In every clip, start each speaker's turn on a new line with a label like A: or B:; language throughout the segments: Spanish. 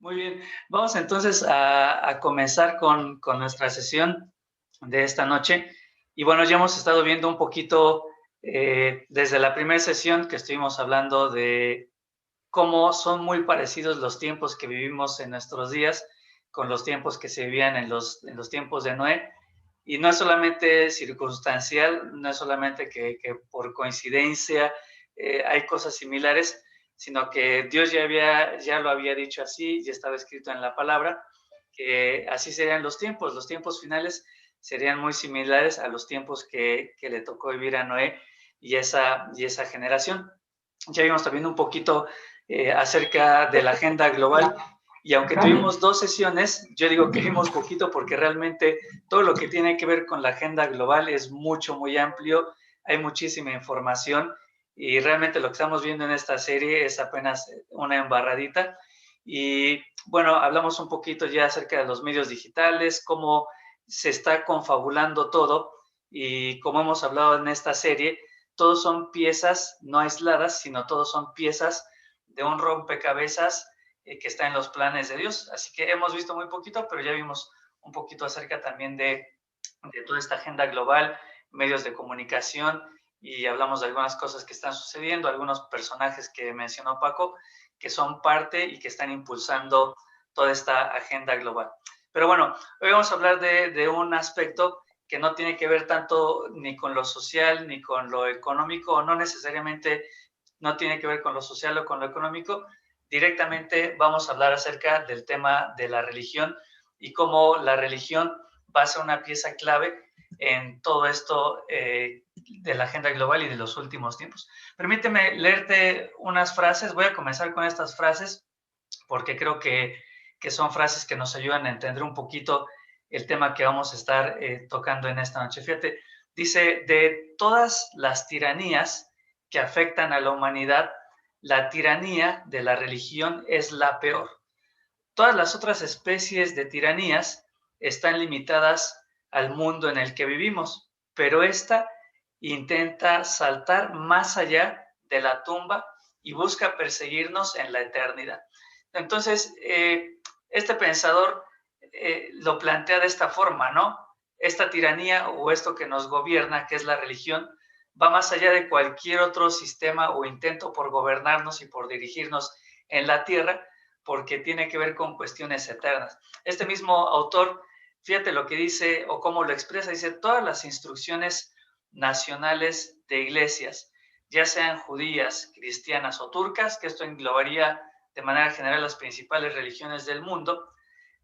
A: Muy bien, vamos entonces a comenzar con nuestra sesión de esta noche. Y bueno, ya hemos estado viendo un poquito desde la primera sesión que estuvimos hablando de cómo son muy parecidos los tiempos que vivimos en nuestros días con los tiempos que se vivían en los tiempos de Noé. Y no es solamente circunstancial, no es solamente que por coincidencia hay cosas similares, sino que Dios ya lo había dicho así, ya estaba escrito en la palabra, que así serían los tiempos finales serían muy similares a los tiempos que le tocó vivir a Noé y esa generación. Ya vimos también un poquito acerca de la agenda global, y aunque tuvimos 2 sesiones, yo digo que vimos poquito porque realmente todo lo que tiene que ver con la agenda global es mucho, muy amplio, hay muchísima información y realmente lo que estamos viendo en esta serie es apenas una embarradita. Y bueno, hablamos un poquito ya acerca de los medios digitales, cómo se está confabulando todo, y como hemos hablado en esta serie, todos son piezas no aisladas, sino todos son piezas de un rompecabezas que está en los planes de Dios. Así que hemos visto muy poquito, pero ya vimos un poquito acerca también de toda esta agenda global, medios de comunicación, y hablamos de algunas cosas que están sucediendo, algunos personajes que mencionó Paco, que son parte y que están impulsando toda esta agenda global. Pero bueno, hoy vamos a hablar de un aspecto que no tiene que ver tanto ni con lo social ni con lo económico, o no necesariamente no tiene que ver con lo social o con lo económico. Directamente vamos a hablar acerca del tema de la religión y cómo la religión va a ser una pieza clave en todo esto de la agenda global y de los últimos tiempos. Permíteme leerte unas frases. Voy a comenzar con estas frases porque creo que son frases que nos ayudan a entender un poquito el tema que vamos a estar tocando en esta noche. Fíjate, dice: de todas las tiranías que afectan a la humanidad, la tiranía de la religión es la peor. Todas las otras especies de tiranías están limitadas al mundo en el que vivimos, pero esta intenta saltar más allá de la tumba y busca perseguirnos en la eternidad. Entonces, este pensador lo plantea de esta forma, ¿no? Esta tiranía o esto que nos gobierna, que es la religión, va más allá de cualquier otro sistema o intento por gobernarnos y por dirigirnos en la tierra, porque tiene que ver con cuestiones eternas. Este mismo autor, fíjate lo que dice o cómo lo expresa, dice: todas las instrucciones nacionales de iglesias, ya sean judías, cristianas o turcas, que esto englobaría de manera general las principales religiones del mundo,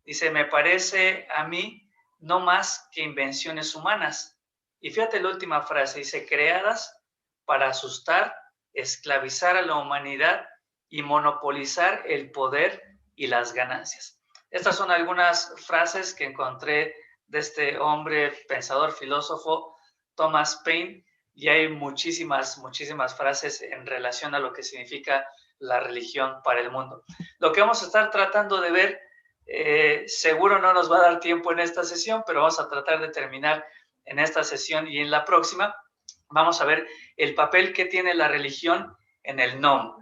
A: dice: me parece a mí no más que invenciones humanas. Y fíjate la última frase, dice: creadas para asustar, esclavizar a la humanidad y monopolizar el poder y las ganancias. Estas son algunas frases que encontré de este hombre, pensador, filósofo, Thomas Paine, y hay muchísimas frases en relación a lo que significa la religión para el mundo. Lo que vamos a estar tratando de ver, seguro no nos va a dar tiempo en esta sesión, pero vamos a tratar de terminar en esta sesión y en la próxima vamos a ver el papel que tiene la religión en el NOM.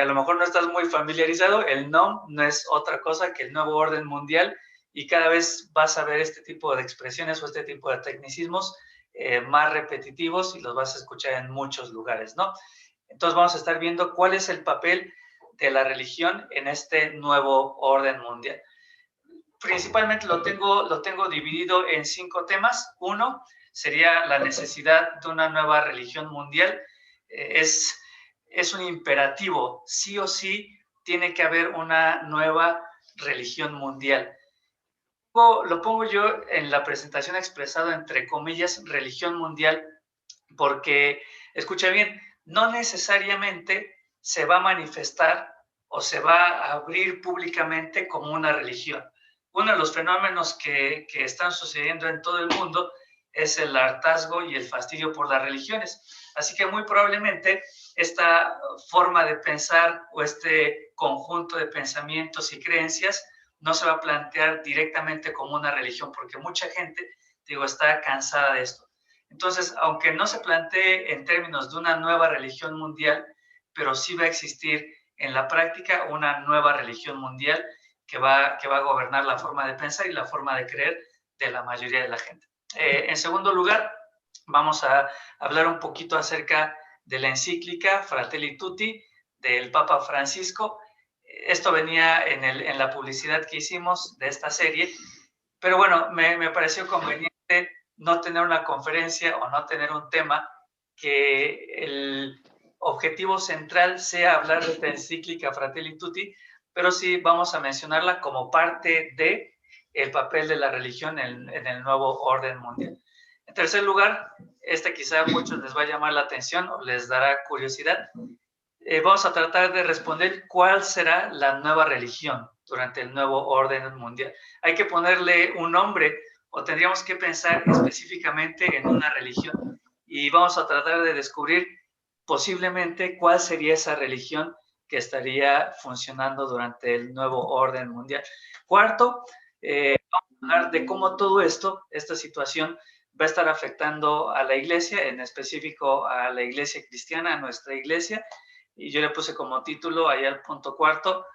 A: A lo mejor no estás muy familiarizado, el NOM no es otra cosa que el nuevo orden mundial, y cada vez vas a ver este tipo de expresiones o este tipo de tecnicismos más repetitivos, y los vas a escuchar en muchos lugares, ¿no? Entonces vamos a estar viendo cuál es el papel de la religión en este nuevo orden mundial. Principalmente lo tengo dividido en 5 temas. Uno sería la necesidad de una nueva religión mundial. Es un imperativo, sí o sí tiene que haber una nueva religión mundial. Lo pongo yo en la presentación expresado entre comillas religión mundial, porque, escucha bien, no necesariamente se va a manifestar o se va a abrir públicamente como una religión. Uno de los fenómenos que están sucediendo en todo el mundo es el hartazgo y el fastidio por las religiones. Así que muy probablemente esta forma de pensar o este conjunto de pensamientos y creencias no se va a plantear directamente como una religión, porque mucha gente, digo, está cansada de esto. Entonces, aunque no se plantee en términos de una nueva religión mundial, pero sí va a existir en la práctica una nueva religión mundial va a gobernar la forma de pensar y la forma de creer de la mayoría de la gente. En segundo lugar, vamos a hablar un poquito acerca de la encíclica Fratelli Tutti del Papa Francisco. Esto venía en la publicidad que hicimos de esta serie, pero bueno, me pareció conveniente no tener una conferencia o no tener un tema que el objetivo central sea hablar de esta encíclica Fratelli Tutti, pero sí vamos a mencionarla como parte de el papel de la religión en el nuevo orden mundial. En tercer lugar, quizá a muchos les va a llamar la atención o les dará curiosidad. Vamos a tratar de responder cuál será la nueva religión durante el nuevo orden mundial. Hay que ponerle un nombre o tendríamos que pensar específicamente en una religión y vamos a tratar de descubrir posiblemente cuál sería esa religión que estaría funcionando durante el nuevo orden mundial. Cuarto, vamos a hablar de cómo todo esto, esta situación, va a estar afectando a la iglesia, en específico a la iglesia cristiana, a nuestra iglesia, y yo le puse como título ahí al punto cuarto,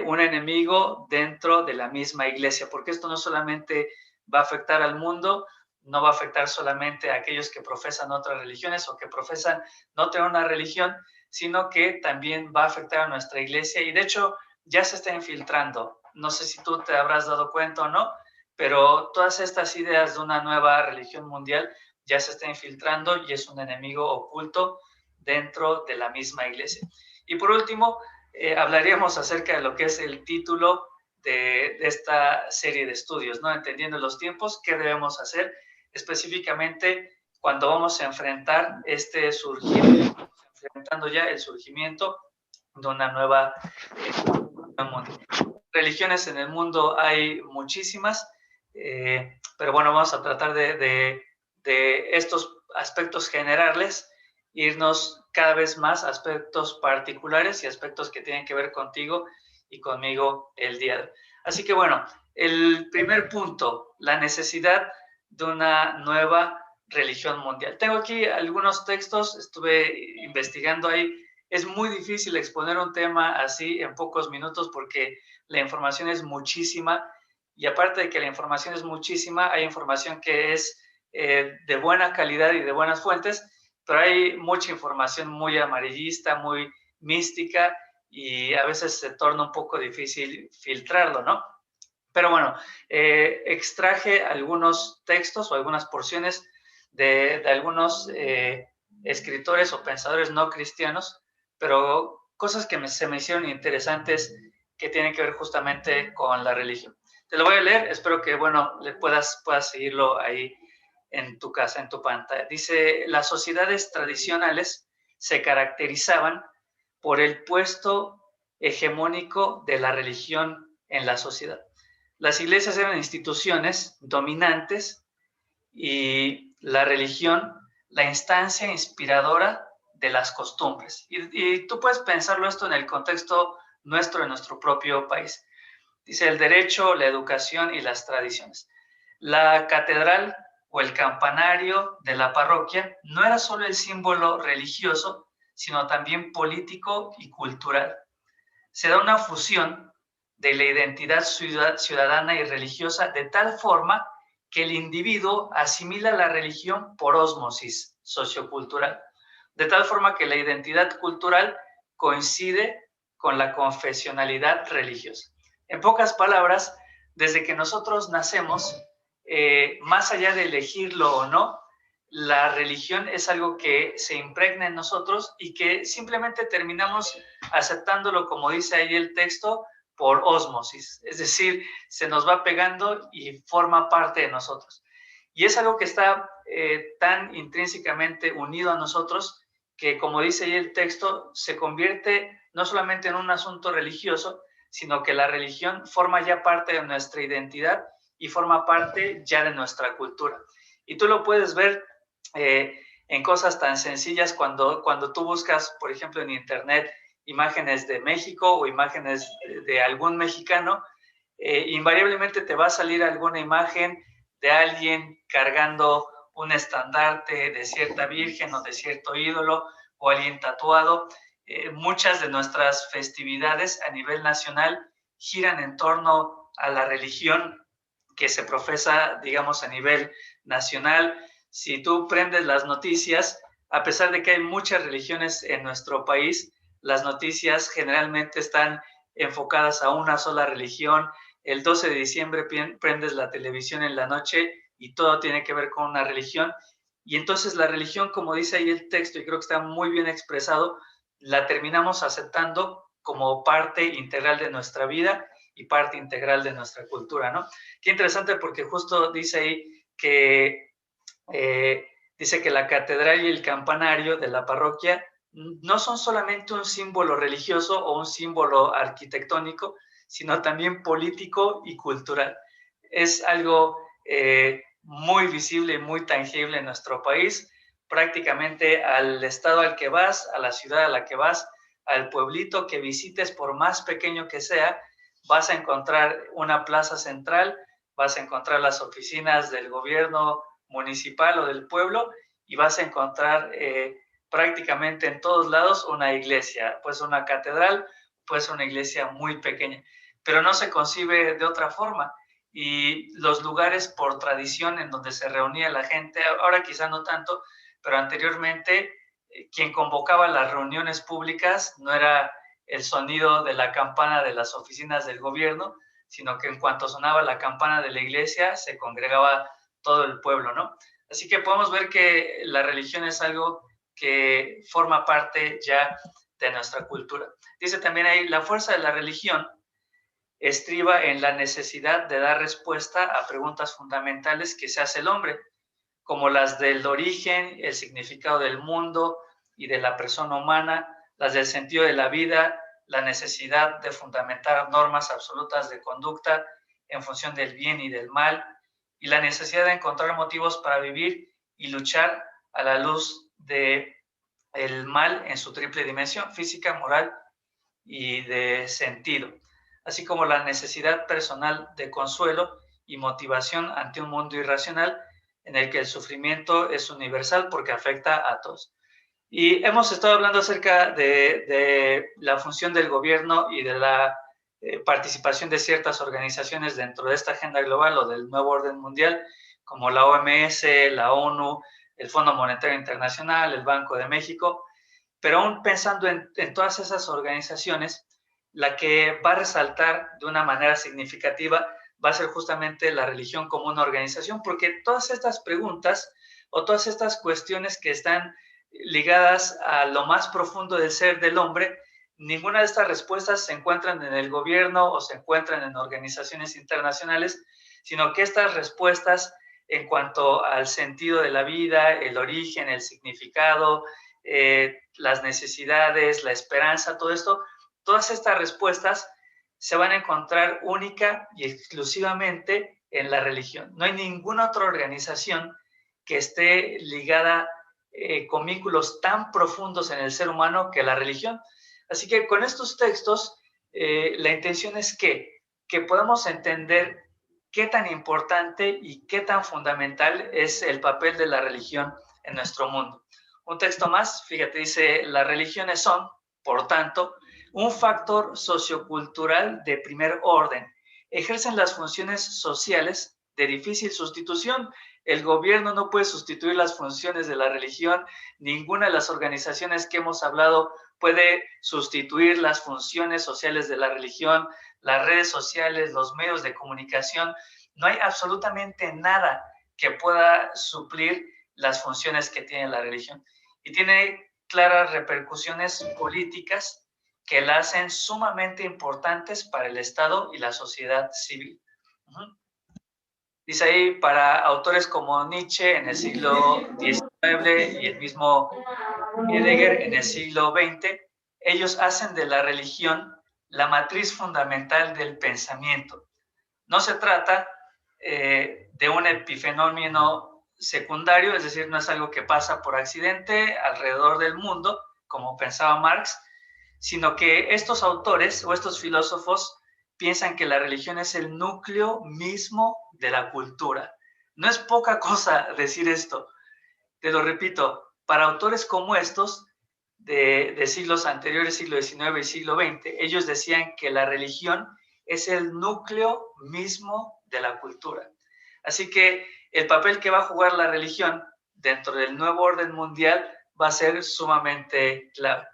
A: un enemigo dentro de la misma iglesia, porque esto no solamente va a afectar al mundo, no va a afectar solamente a aquellos que profesan otras religiones o que profesan no tener una religión, sino que también va a afectar a nuestra iglesia y de hecho ya se está infiltrando. No sé si tú te habrás dado cuenta o no, pero todas estas ideas de una nueva religión mundial ya se está infiltrando y es un enemigo oculto dentro de la misma iglesia. Y por último, hablaríamos acerca de lo que es el título de esta serie de estudios, ¿no? Entendiendo los tiempos, qué debemos hacer específicamente cuando vamos a enfrentar enfrentando ya el surgimiento de una nueva religiones en el mundo hay muchísimas, pero bueno, vamos a tratar de estos aspectos generales, irnos cada vez más a aspectos particulares y aspectos que tienen que ver contigo y conmigo el día de hoy. Así que bueno, el primer punto, la necesidad de una nueva religión mundial. Tengo aquí algunos textos, estuve investigando ahí. Es muy difícil exponer un tema así en pocos minutos porque la información es muchísima y aparte de que la información es muchísima, hay información que es de buena calidad y de buenas fuentes, pero hay mucha información muy amarillista, muy mística y a veces se torna un poco difícil filtrarlo, ¿no? Pero bueno, extraje algunos textos o algunas porciones de algunos escritores o pensadores no cristianos, pero cosas que se me hicieron interesantes que tienen que ver justamente con la religión. Te lo voy a leer, espero que, bueno, puedas seguirlo ahí en tu casa, en tu pantalla. Dice, las sociedades tradicionales se caracterizaban por el puesto hegemónico de la religión en la sociedad. Las iglesias eran instituciones dominantes y la religión la instancia inspiradora de las costumbres. Y tú puedes pensarlo esto en el contexto nuestro, en nuestro propio país. Dice el derecho, la educación y las tradiciones. La catedral o el campanario de la parroquia no era solo el símbolo religioso, sino también político y cultural. Se da una fusión de la identidad ciudadana y religiosa de tal forma que el individuo asimila la religión por ósmosis sociocultural, de tal forma que la identidad cultural coincide con la confesionalidad religiosa. En pocas palabras, desde que nosotros nacemos, más allá de elegirlo o no, la religión es algo que se impregna en nosotros y que simplemente terminamos aceptándolo, como dice ahí el texto, por ósmosis, es decir, se nos va pegando y forma parte de nosotros. Y es algo que está tan intrínsecamente unido a nosotros que, como dice ahí el texto, se convierte no solamente en un asunto religioso, sino que la religión forma ya parte de nuestra identidad y forma parte ya de nuestra cultura. Y tú lo puedes ver en cosas tan sencillas cuando tú buscas, por ejemplo, en internet, imágenes de México o imágenes de algún mexicano, invariablemente te va a salir alguna imagen de alguien cargando un estandarte de cierta virgen o de cierto ídolo o alguien tatuado. Muchas de nuestras festividades a nivel nacional giran en torno a la religión que se profesa, digamos, a nivel nacional. Si tú prendes las noticias, a pesar de que hay muchas religiones en nuestro país, las noticias generalmente están enfocadas a una sola religión. El 12 de diciembre prendes la televisión en la noche y todo tiene que ver con una religión. Y entonces la religión, como dice ahí el texto, y creo que está muy bien expresado, la terminamos aceptando como parte integral de nuestra vida y parte integral de nuestra cultura, ¿no? Qué interesante, porque justo dice ahí que dice que la catedral y el campanario de la parroquia no son solamente un símbolo religioso o un símbolo arquitectónico, sino también político y cultural. Es algo muy visible y muy tangible en nuestro país. Prácticamente al estado al que vas, a la ciudad a la que vas, al pueblito que visites, por más pequeño que sea, vas a encontrar una plaza central, vas a encontrar las oficinas del gobierno municipal o del pueblo, y vas a encontrar prácticamente en todos lados una iglesia, pues una catedral, pues una iglesia muy pequeña, pero no se concibe de otra forma. Y los lugares por tradición en donde se reunía la gente, ahora quizá no tanto, pero anteriormente quien convocaba las reuniones públicas no era el sonido de la campana de las oficinas del gobierno, sino que en cuanto sonaba la campana de la iglesia se congregaba todo el pueblo, ¿no? Así que podemos ver que la religión es algo que forma parte ya de nuestra cultura. Dice también ahí, la fuerza de la religión estriba en la necesidad de dar respuesta a preguntas fundamentales que se hace el hombre, como las del origen, el significado del mundo y de la persona humana, las del sentido de la vida, la necesidad de fundamentar normas absolutas de conducta en función del bien y del mal, y la necesidad de encontrar motivos para vivir y luchar a la luz del mal en su triple dimensión, física, moral y de sentido, así como la necesidad personal de consuelo y motivación ante un mundo irracional en el que el sufrimiento es universal porque afecta a todos. Y hemos estado hablando acerca de la función del gobierno y de la participación de ciertas organizaciones dentro de esta agenda global o del nuevo orden mundial, como la OMS, la ONU, el Fondo Monetario Internacional, el Banco de México. Pero aún pensando en todas esas organizaciones, la que va a resaltar de una manera significativa va a ser justamente la religión como una organización, porque todas estas preguntas o todas estas cuestiones que están ligadas a lo más profundo del ser del hombre, ninguna de estas respuestas se encuentran en el gobierno o se encuentran en organizaciones internacionales, sino que estas respuestas en cuanto al sentido de la vida, el origen, el significado, las necesidades, la esperanza, todo esto, todas estas respuestas se van a encontrar única y exclusivamente en la religión. No hay ninguna otra organización que esté ligada con vínculos tan profundos en el ser humano que la religión. Así que con estos textos, la intención es que podamos entender qué tan importante y qué tan fundamental es el papel de la religión en nuestro mundo. Un texto más, fíjate, dice, las religiones son, por tanto, un factor sociocultural de primer orden. Ejercen las funciones sociales de difícil sustitución. El gobierno no puede sustituir las funciones de la religión. Ninguna de las organizaciones que hemos hablado puede sustituir las funciones sociales de la religión, las redes sociales, los medios de comunicación. No hay absolutamente nada que pueda suplir las funciones que tiene la religión. Y tiene claras repercusiones políticas que la hacen sumamente importantes para el Estado y la sociedad civil. Dice ahí, para autores como Nietzsche en el siglo XIX y el mismo Heidegger en el siglo XX, ellos hacen de la religión la matriz fundamental del pensamiento. No se trata de un epifenómeno secundario, es decir, no es algo que pasa por accidente alrededor del mundo, como pensaba Marx, sino que estos autores o estos filósofos piensan que la religión es el núcleo mismo de la cultura. No es poca cosa decir esto. Te lo repito, para autores como estos, de siglos anteriores, siglo XIX y siglo XX, ellos decían que la religión es el núcleo mismo de la cultura. Así que el papel que va a jugar la religión dentro del nuevo orden mundial va a ser sumamente clave.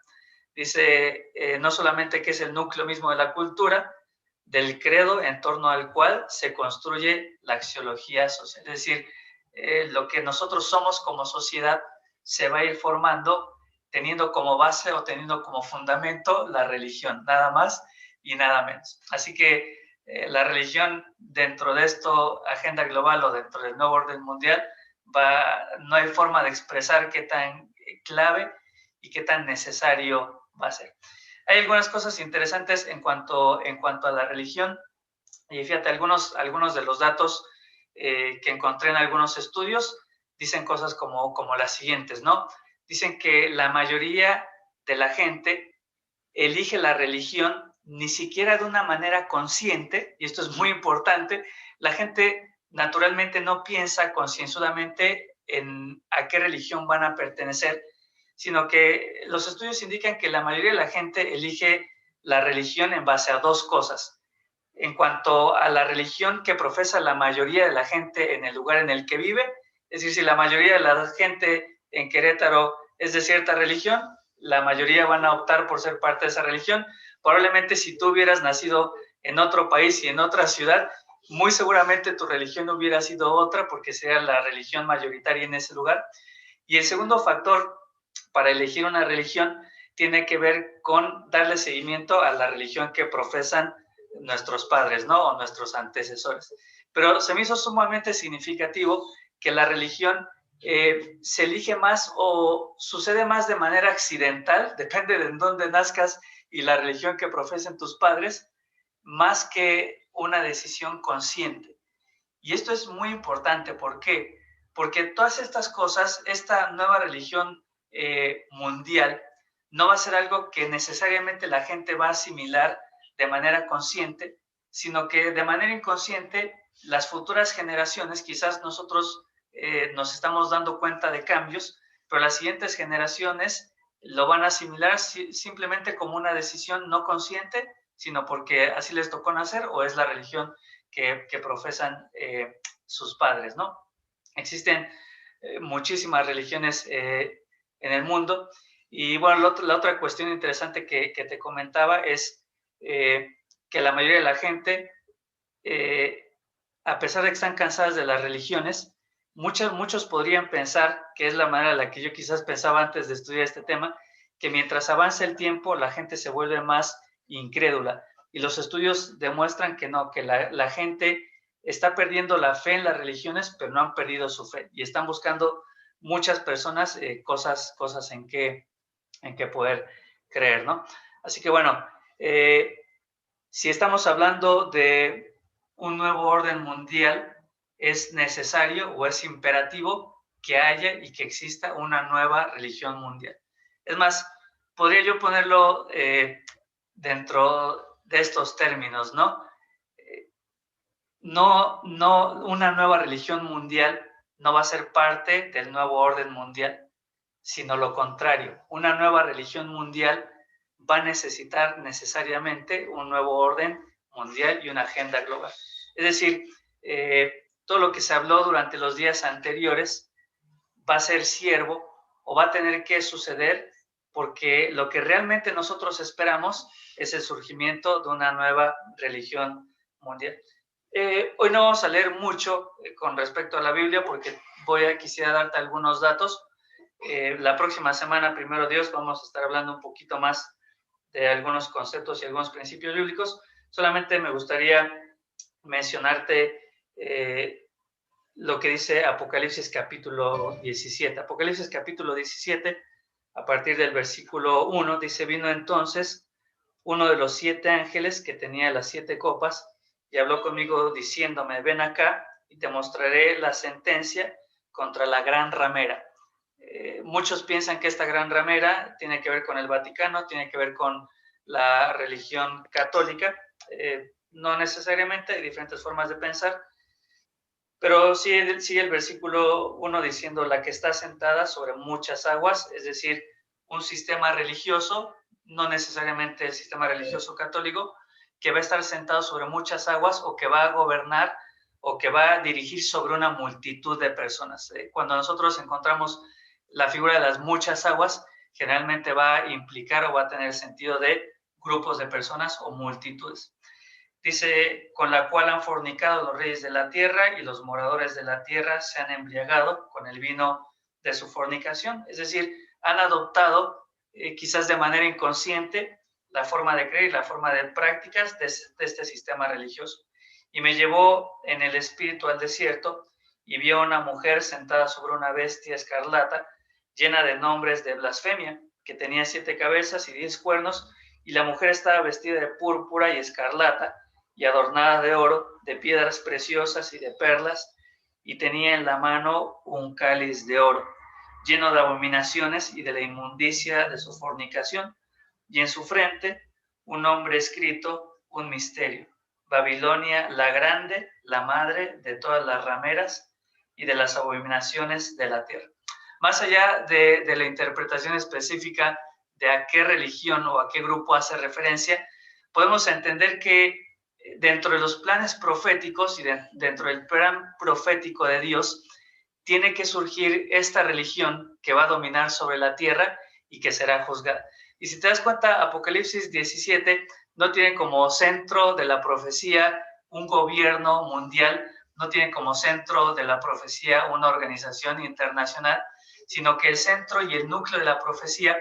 A: Dice, no solamente que es el núcleo mismo de la cultura, del credo en torno al cual se construye la axiología social. Es decir, lo que nosotros somos como sociedad se va a ir formando teniendo como base o teniendo como fundamento la religión, nada más y nada menos. Así que la religión dentro de esto, agenda global o dentro del nuevo orden mundial, no hay forma de expresar qué tan clave y qué tan necesario va a ser. Hay algunas cosas interesantes en cuanto a la religión, y fíjate, algunos de los datos que encontré en algunos estudios dicen cosas como las siguientes, ¿no? Dicen que la mayoría de la gente elige la religión ni siquiera de una manera consciente, y esto es muy importante. La gente naturalmente no piensa concienzudamente en a qué religión van a pertenecer, sino que los estudios indican que la mayoría de la gente elige la religión en base a dos cosas. En cuanto a la religión que profesa la mayoría de la gente en el lugar en el que vive, es decir, si la mayoría de la gente en Querétaro es de cierta religión, la mayoría van a optar por ser parte de esa religión. Probablemente si tú hubieras nacido en otro país y en otra ciudad, muy seguramente tu religión hubiera sido otra porque sería la religión mayoritaria en ese lugar. Y el segundo factor para elegir una religión tiene que ver con darle seguimiento a la religión que profesan nuestros padres, ¿no? O nuestros antecesores. Pero se me hizo sumamente significativo que la religión se elige más o sucede más de manera accidental, depende de dónde nazcas y la religión que profesen tus padres, más que una decisión consciente. Y esto es muy importante, ¿por qué? Porque todas estas cosas, esta nueva religión mundial, no va a ser algo que necesariamente la gente va a asimilar de manera consciente, sino que de manera inconsciente las futuras generaciones, quizás nosotros nos estamos dando cuenta de cambios, pero las siguientes generaciones lo van a asimilar simplemente como una decisión no consciente, sino porque así les tocó nacer o es la religión que profesan sus padres, ¿no? Existen muchísimas religiones en el mundo. Y bueno, la otra cuestión interesante que te comentaba es que la mayoría de la gente, a pesar de que están cansadas de las religiones, muchos podrían pensar, que es la manera en la que yo quizás pensaba antes de estudiar este tema, que mientras avanza el tiempo la gente se vuelve más incrédula. Y los estudios demuestran que no, que la gente está perdiendo la fe en las religiones, pero no han perdido su fe. Y están buscando muchas personas cosas en que poder creer, ¿no? Así que bueno, si estamos hablando de un nuevo orden mundial, es necesario o es imperativo que haya y que exista una nueva religión mundial. Es más, podría yo ponerlo dentro de estos términos, ¿no? No, una nueva religión mundial no va a ser parte del nuevo orden mundial, sino lo contrario. Una nueva religión mundial va a necesitar necesariamente un nuevo orden mundial y una agenda global. Es decir, todo lo que se habló durante los días anteriores va a ser ciervo o va a tener que suceder porque lo que realmente nosotros esperamos es el surgimiento de una nueva religión mundial. Hoy no vamos a leer mucho con respecto a la Biblia porque quisiera darte algunos datos. La próxima semana, primero Dios, vamos a estar hablando un poquito más de algunos conceptos y algunos principios bíblicos. Solamente me gustaría mencionarte lo que dice Apocalipsis capítulo 17. Apocalipsis capítulo 17, a partir del versículo 1, dice: vino entonces uno de los 7 ángeles que tenía las 7 copas y habló conmigo diciéndome: ven acá y te mostraré la sentencia contra la gran ramera. Muchos piensan que esta gran ramera tiene que ver con el Vaticano, tiene que ver con la religión católica. No necesariamente, hay diferentes formas de pensar, pero sigue el versículo 1 diciendo: la que está sentada sobre muchas aguas, es decir, un sistema religioso, no necesariamente el sistema religioso católico, que va a estar sentado sobre muchas aguas o que va a gobernar o que va a dirigir sobre una multitud de personas. Cuando nosotros encontramos la figura de las muchas aguas, generalmente va a implicar o va a tener el sentido de grupos de personas o multitudes. Dice, con la cual han fornicado los reyes de la tierra y los moradores de la tierra se han embriagado con el vino de su fornicación. Es decir, han adoptado, quizás de manera inconsciente, la forma de creer y la forma de prácticas de este sistema religioso. Y me llevó en el espíritu al desierto y vio a una mujer sentada sobre una bestia escarlata llena de nombres de blasfemia, que tenía 7 cabezas y 10 cuernos, y la mujer estaba vestida de púrpura y escarlata y adornada de oro, de piedras preciosas y de perlas, y tenía en la mano un cáliz de oro, lleno de abominaciones y de la inmundicia de su fornicación, y en su frente un nombre escrito, un misterio: Babilonia la grande, la madre de todas las rameras y de las abominaciones de la tierra. Más allá de la interpretación específica de a qué religión o a qué grupo hace referencia, podemos entender que dentro de los planes proféticos y dentro del plan profético de Dios, tiene que surgir esta religión que va a dominar sobre la tierra y que será juzgada. Y si te das cuenta, Apocalipsis 17 no tiene como centro de la profecía un gobierno mundial, no tiene como centro de la profecía una organización internacional, sino que el centro y el núcleo de la profecía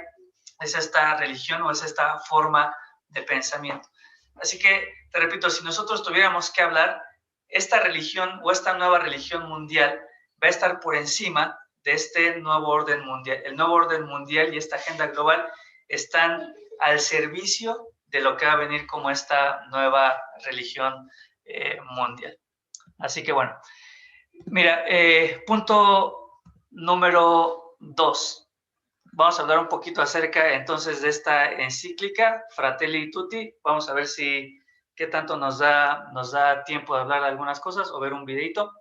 A: es esta religión o es esta forma de pensamiento. Así que, te repito, si nosotros tuviéramos que hablar, esta religión o esta nueva religión mundial va a estar por encima de este nuevo orden mundial. El nuevo orden mundial y esta agenda global están al servicio de lo que va a venir como esta nueva religión mundial. Así que bueno, mira, punto número 2. Vamos a hablar un poquito acerca entonces de esta encíclica, Fratelli Tutti. Vamos a ver qué tanto nos da tiempo de hablar de algunas cosas o ver un videito.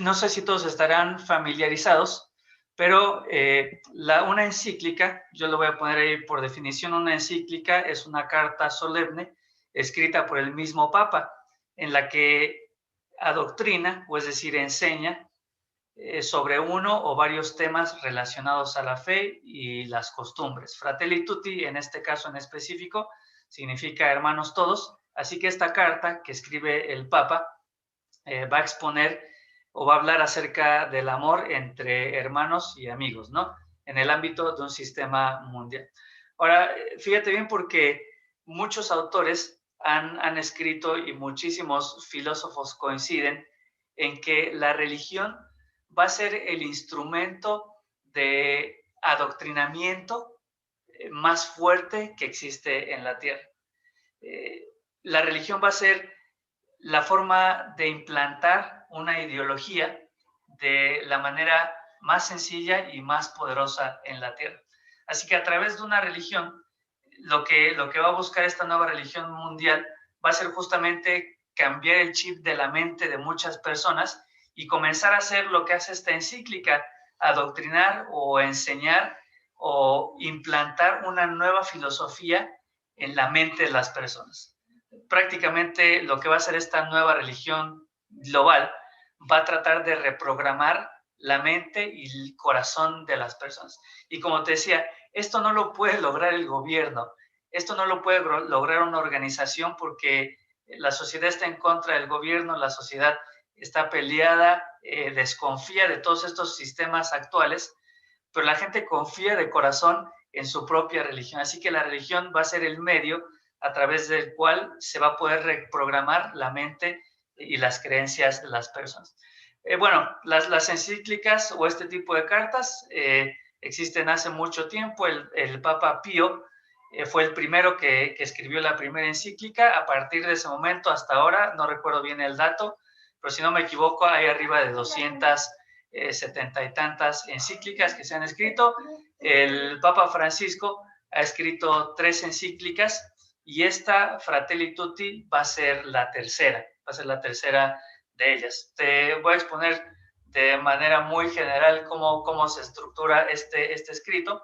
A: No sé si todos estarán familiarizados, pero una encíclica, yo lo voy a poner ahí por definición, una encíclica es una carta solemne escrita por el mismo Papa, en la que adoctrina, o es decir, enseña sobre uno o varios temas relacionados a la fe y las costumbres. Fratelli Tutti, en este caso en específico, significa hermanos todos, así que esta carta que escribe el Papa va a exponer o va a hablar acerca del amor entre hermanos y amigos, ¿no? En el ámbito de un sistema mundial. Ahora, fíjate bien porque muchos autores han escrito y muchísimos filósofos coinciden en que la religión va a ser el instrumento de adoctrinamiento más fuerte que existe en la tierra. La religión va a ser la forma de implantar una ideología de la manera más sencilla y más poderosa en la tierra. Así que a través de una religión, lo que va a buscar esta nueva religión mundial va a ser justamente cambiar el chip de la mente de muchas personas y comenzar a hacer lo que hace esta encíclica, adoctrinar o enseñar o implantar una nueva filosofía en la mente de las personas. Prácticamente lo que va a hacer esta nueva religión global va a tratar de reprogramar la mente y el corazón de las personas. Y como te decía, esto no lo puede lograr el gobierno, esto no lo puede lograr una organización porque la sociedad está en contra del gobierno, la sociedad está peleada, desconfía de todos estos sistemas actuales, pero la gente confía de corazón en su propia religión. Así que la religión va a ser el medio a través del cual se va a poder reprogramar la mente y las creencias de las personas. Bueno, las encíclicas o este tipo de cartas existen hace mucho tiempo. El Papa Pío fue el primero que escribió la primera encíclica. A partir de ese momento hasta ahora, no recuerdo bien el dato, pero si no me equivoco, hay arriba de 270 y tantas encíclicas que se han escrito. El Papa Francisco ha escrito 3 encíclicas y esta, Fratelli Tutti, va a ser la tercera de ellas. Te voy a exponer de manera muy general cómo se estructura este escrito.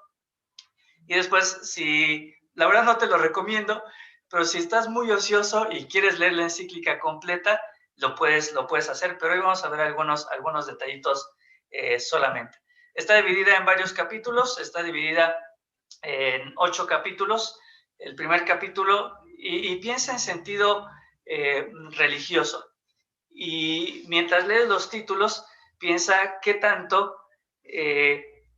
A: Y después, si la verdad no te lo recomiendo, pero si estás muy ocioso y quieres leer la encíclica completa, lo puedes hacer, pero hoy vamos a ver algunos detallitos solamente. Está dividida en varios capítulos, está dividida en 8 capítulos. El primer capítulo, y piensa en sentido religioso. Y mientras lees los títulos, piensa qué tanto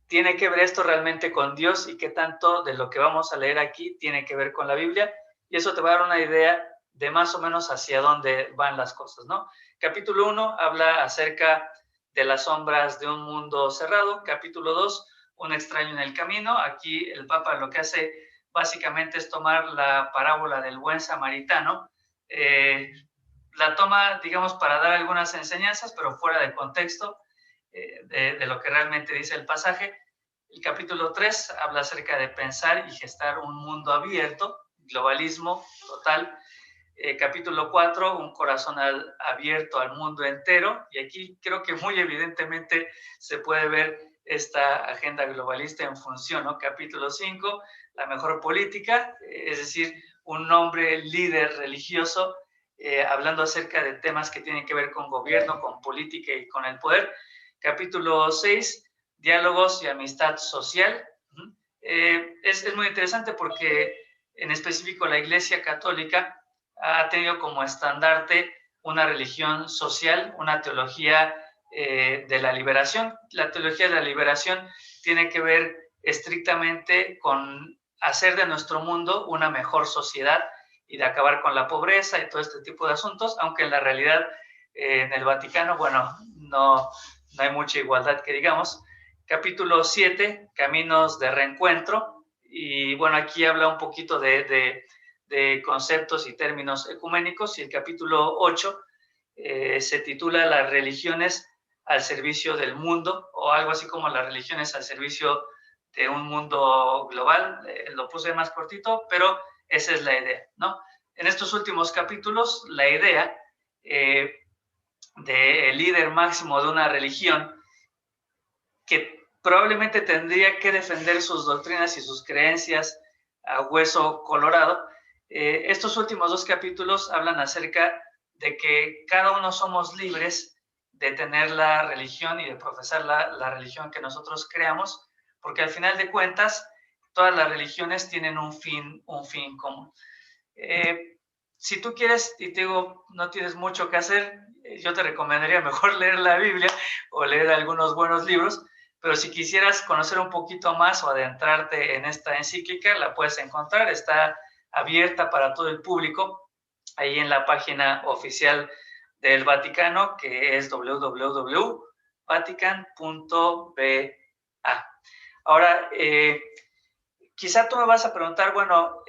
A: tiene que ver esto realmente con Dios y qué tanto de lo que vamos a leer aquí tiene que ver con la Biblia. Y eso te va a dar una idea de más o menos hacia dónde van las cosas, ¿no? Capítulo 1 habla acerca de las sombras de un mundo cerrado. Capítulo 2, un extraño en el camino. Aquí el Papa lo que hace básicamente es tomar la parábola del buen samaritano, la toma, digamos, para dar algunas enseñanzas, pero fuera de contexto de lo que realmente dice el pasaje. El capítulo 3 habla acerca de pensar y gestar un mundo abierto, globalismo total. Capítulo 4, un corazón abierto al mundo entero. Y aquí creo que muy evidentemente se puede ver esta agenda globalista en función, ¿no? Capítulo 5, la mejor política, es decir, un hombre líder religioso hablando acerca de temas que tienen que ver con gobierno, con política y con el poder. Capítulo 6, diálogos y amistad social. Es muy interesante porque en específico la Iglesia Católica ha tenido como estandarte una religión social, una teología de la liberación. La teología de la liberación tiene que ver estrictamente con hacer de nuestro mundo una mejor sociedad y de acabar con la pobreza y todo este tipo de asuntos, aunque en la realidad en el Vaticano, bueno, no hay mucha igualdad que digamos. Capítulo 7, Caminos de Reencuentro, y bueno, aquí habla un poquito de conceptos y términos ecuménicos, y el capítulo 8 se titula Las religiones al servicio del mundo, o algo así como las religiones al servicio de un mundo global. Lo puse más cortito, pero esa es la idea, ¿no? En estos últimos capítulos, la idea del líder máximo de una religión que probablemente tendría que defender sus doctrinas y sus creencias a hueso colorado. Estos últimos 2 capítulos hablan acerca de que cada uno somos libres de tener la religión y de profesar la religión que nosotros creamos, porque al final de cuentas todas las religiones tienen un fin común. Si tú quieres, y te digo, no tienes mucho que hacer, yo te recomendaría mejor leer la Biblia o leer algunos buenos libros, pero si quisieras conocer un poquito más o adentrarte en esta encíclica, la puedes encontrar, está abierta para todo el público, ahí en la página oficial del Vaticano, que es www.vatican.va. Ahora, quizá tú me vas a preguntar, bueno,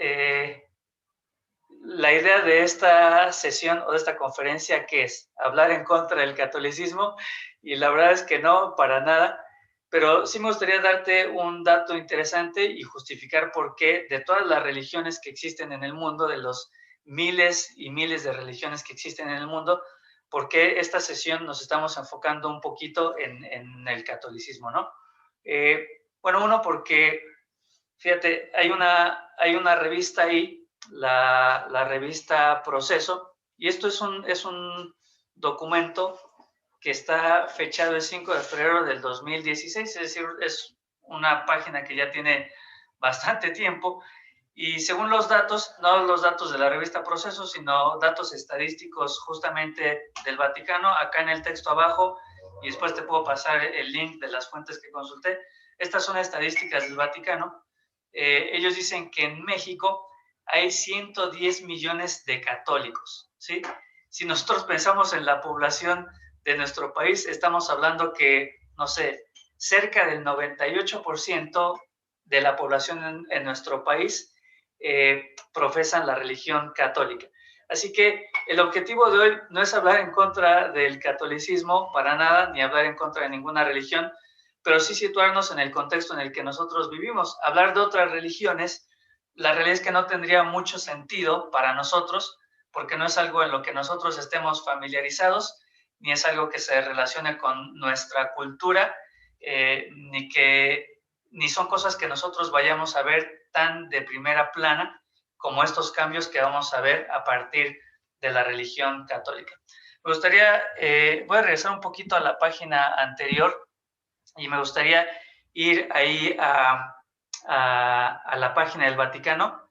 A: la idea de esta sesión o de esta conferencia, ¿qué es? ¿Hablar en contra del catolicismo? Y la verdad es que no, para nada. Pero sí me gustaría darte un dato interesante y justificar por qué de todas las religiones que existen en el mundo, de los miles y miles de religiones que existen en el mundo, por qué esta sesión nos estamos enfocando un poquito en el catolicismo, ¿no? Bueno, uno, porque, fíjate, hay una revista ahí, la revista Proceso, y esto es un documento que está fechado el 5 de febrero del 2016, es decir, es una página que ya tiene bastante tiempo, y según los datos, no los datos de la revista Proceso, sino datos estadísticos justamente del Vaticano, acá en el texto abajo, y después te puedo pasar el link de las fuentes que consulté. Estas son estadísticas del Vaticano. Ellos dicen que en México hay 110 millones de católicos, ¿sí? Si nosotros pensamos en la población de nuestro país, estamos hablando que, no sé, cerca del 98% de la población en nuestro país profesan la religión católica. Así que el objetivo de hoy no es hablar en contra del catolicismo para nada, ni hablar en contra de ninguna religión, pero sí situarnos en el contexto en el que nosotros vivimos. Hablar de otras religiones, la realidad es que no tendría mucho sentido para nosotros, porque no es algo en lo que nosotros estemos familiarizados, ni es algo que se relacione con nuestra cultura, ni son cosas que nosotros vayamos a ver tan de primera plana como estos cambios que vamos a ver a partir de la religión católica. Me gustaría, voy a regresar un poquito a la página anterior y me gustaría ir ahí a la página del Vaticano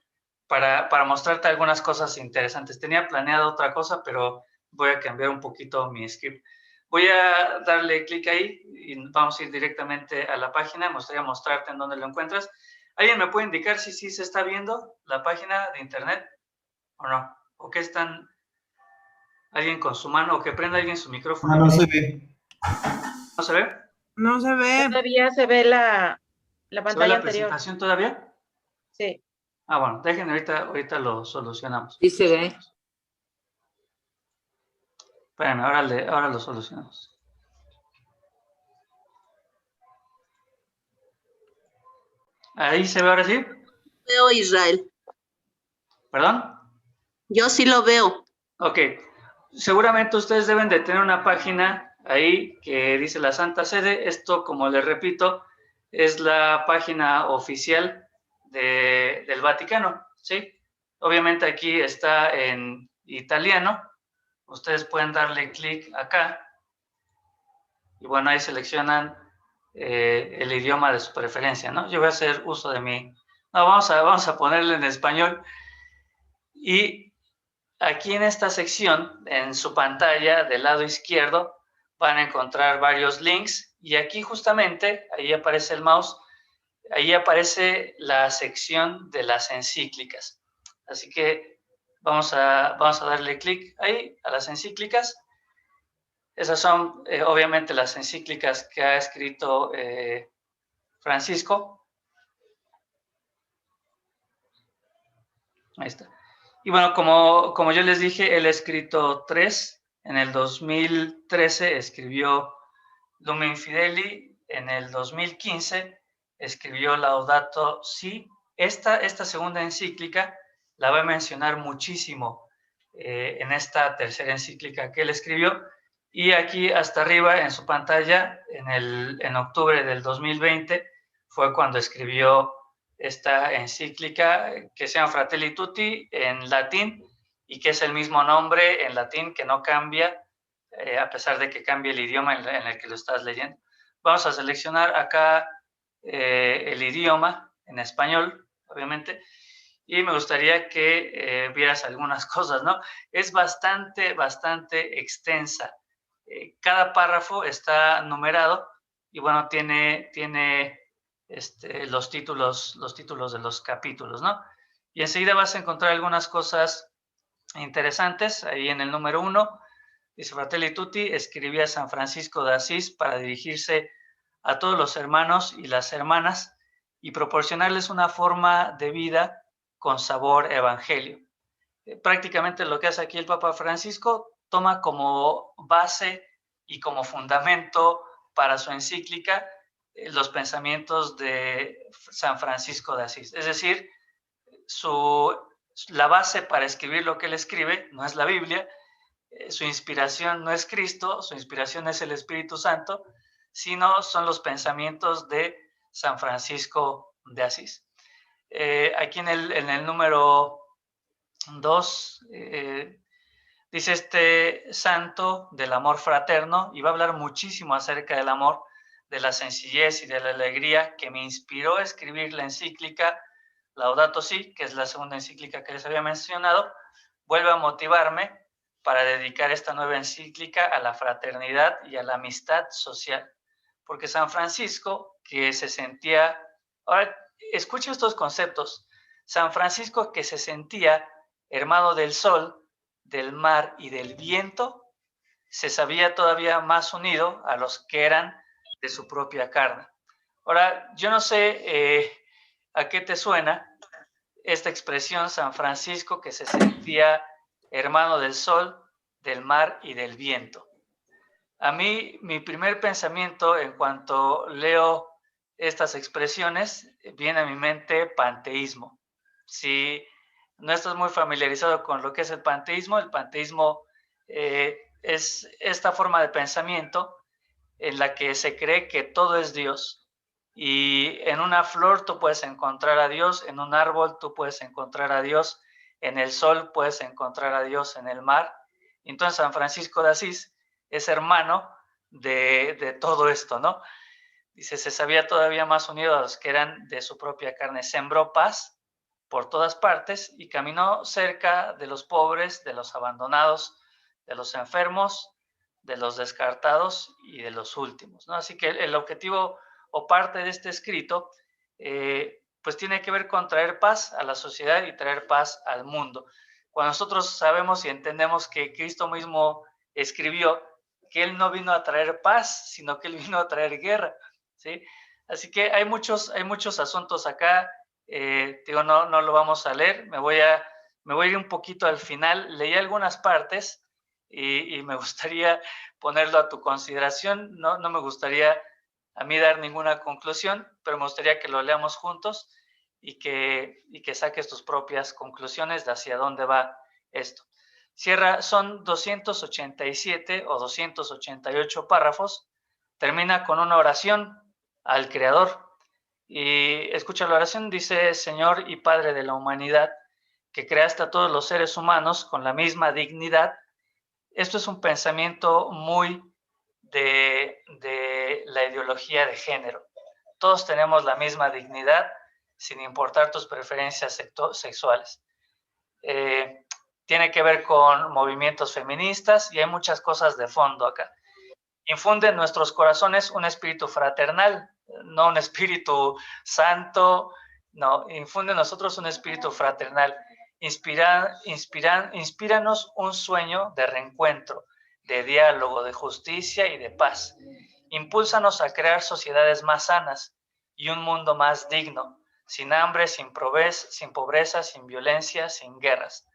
A: para mostrarte algunas cosas interesantes. Tenía planeado otra cosa, pero voy a cambiar un poquito mi script. Voy a darle clic ahí y vamos a ir directamente a la página. Me gustaría mostrarte en dónde lo encuentras. ¿Alguien me puede indicar si sí se está viendo la página de internet o no? ¿O qué están alguien con su mano o que prenda alguien su micrófono?
B: No se ve.
A: ¿No se ve?
C: No se ve.
D: Todavía se ve la
A: ¿Se ve
D: pantalla
A: la
D: anterior.
A: presentación todavía?
D: Sí.
A: Ah, bueno, déjenme, ahorita lo solucionamos.
D: Sí se ve.
A: Espérenme, ahora lo solucionamos. ¿Ahí se ve ahora sí?
E: Veo, Israel.
A: ¿Perdón?
E: Yo sí lo veo.
A: Ok. Seguramente ustedes deben de tener una página ahí que dice la Santa Sede. Esto, como les repito, es la página oficial del Vaticano, ¿sí? Obviamente aquí está en italiano. Ustedes pueden darle clic acá. Y bueno, ahí seleccionan el idioma de su preferencia, ¿no? Yo voy a hacer uso de mi... No, vamos a ponerle en español. Y aquí en esta sección, en su pantalla del lado izquierdo, van a encontrar varios links. Y aquí justamente, ahí aparece el mouse, ahí aparece la sección de las encíclicas. Así que vamos a darle clic ahí a las encíclicas. Esas son, obviamente, las encíclicas que ha escrito Francisco. Ahí está. Y bueno, como yo les dije, él ha escrito 3. En el 2013 escribió Lumen Fideli. En el 2015 escribió Laudato Si. Esta segunda encíclica la va a mencionar muchísimo en esta tercera encíclica que él escribió. Y aquí hasta arriba en su pantalla, en octubre del 2020, fue cuando escribió esta encíclica que se llama Fratelli Tutti en latín y que es el mismo nombre en latín que no cambia a pesar de que cambie el idioma en el que lo estás leyendo. Vamos a seleccionar acá el idioma en español, obviamente, y me gustaría que vieras algunas cosas, ¿no? Es bastante extensa. Cada párrafo está numerado y bueno, tiene los títulos de los capítulos, ¿no? Y enseguida vas a encontrar algunas cosas interesantes. Ahí en el número 1, dice Fratelli Tutti, escribía San Francisco de Asís para dirigirse a todos los hermanos y las hermanas y proporcionarles una forma de vida con sabor evangelio. Prácticamente lo que hace aquí el Papa Francisco, toma como base y como fundamento para su encíclica los pensamientos de San Francisco de Asís. Es decir, la base para escribir lo que él escribe no es la Biblia, su inspiración no es Cristo, su inspiración es el Espíritu Santo, sino son los pensamientos de San Francisco de Asís. Aquí en el número 2, dice este santo del amor fraterno, y va a hablar muchísimo acerca del amor, de la sencillez y de la alegría que me inspiró a escribir la encíclica Laudato Si, que es la segunda encíclica que les había mencionado. Vuelve a motivarme para dedicar esta nueva encíclica a la fraternidad y a la amistad social. Porque San Francisco, que se sentía... Ahora, escuchen estos conceptos. San Francisco, que se sentía hermano del sol, del mar y del viento, se sabía todavía más unido a los que eran de su propia carne. Ahora, yo no sé a qué te suena esta expresión, San Francisco, que se sentía hermano del sol, del mar y del viento. A mí, mi primer pensamiento en cuanto leo estas expresiones, viene a mi mente panteísmo. Si no estás muy familiarizado con lo que es el panteísmo es esta forma de pensamiento en la que se cree que todo es Dios Y en una flor tú puedes encontrar a Dios, en un árbol tú puedes encontrar a Dios, en el sol puedes encontrar a Dios, en el mar. Entonces San Francisco de Asís es hermano de todo esto, ¿no? Dice, se sabía todavía más unido a los que eran de su propia carne. Sembró paz por todas partes y caminó cerca de los pobres, de los abandonados, de los enfermos, de los descartados y de los últimos, ¿no? Así que el objetivo o parte de este escrito, pues tiene que ver con traer paz a la sociedad y traer paz al mundo. Cuando nosotros sabemos y entendemos que Cristo mismo escribió que Él no vino a traer paz, sino que Él vino a traer guerra, ¿sí? Así que hay muchos asuntos acá, digo, no lo vamos a leer, me voy a ir un poquito al final, leí algunas partes y me gustaría ponerlo a tu consideración, no me gustaría a mí dar ninguna conclusión, pero me gustaría que lo leamos juntos y que saques tus propias conclusiones de hacia dónde va esto. Son 287 o 288 párrafos, termina con una oración al Creador. Y escucha la oración, dice: Señor y Padre de la humanidad, que creaste a todos los seres humanos con la misma dignidad. Esto es un pensamiento muy de la ideología de género. Todos tenemos la misma dignidad, sin importar tus preferencias sexuales. Tiene que ver con movimientos feministas y hay muchas cosas de fondo acá. Infunde en nuestros corazones un espíritu fraternal, no un espíritu santo, no, infunde en nosotros un espíritu fraternal. Inspíranos un sueño de reencuentro, de diálogo, de justicia y de paz. Impúlsanos a crear sociedades más sanas y un mundo más digno, sin hambre, sin pobreza, sin violencia, sin guerras.